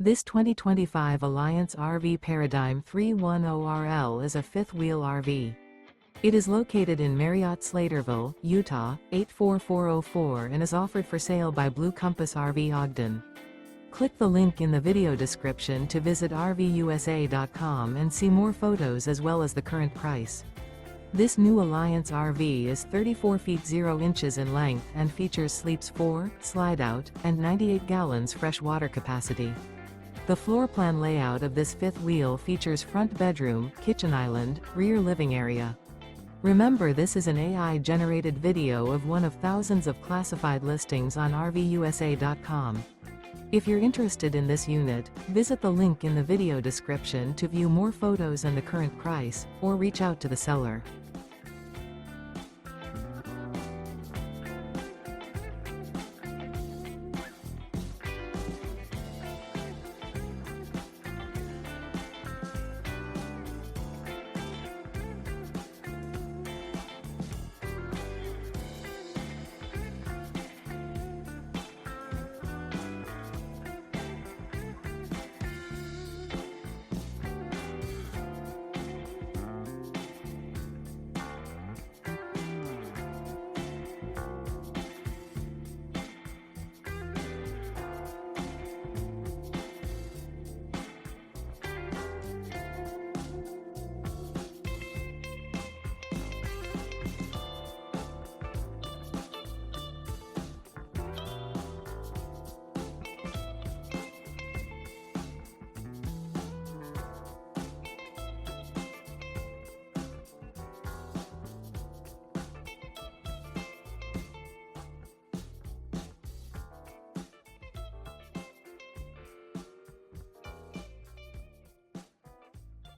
This 2025 Alliance RV Paradigm 310RL is a fifth-wheel RV. It is located in Marriott-Slaterville, Utah, 84404 and is offered for sale by Blue Compass RV Ogden. Click the link in the video description to visit RVUSA.com and see more photos as well as the current price. This new Alliance RV is 34 feet 0 inches in length and features sleeps 4, slide-out, and 98 gallons fresh water capacity. The floor plan layout of this fifth wheel features front bedroom, kitchen island, rear living area. Remember, this is an AI-generated video of one of thousands of classified listings on RVUSA.com. If you're interested in this unit, visit the link in the video description to view more photos and the current price, or reach out to the seller.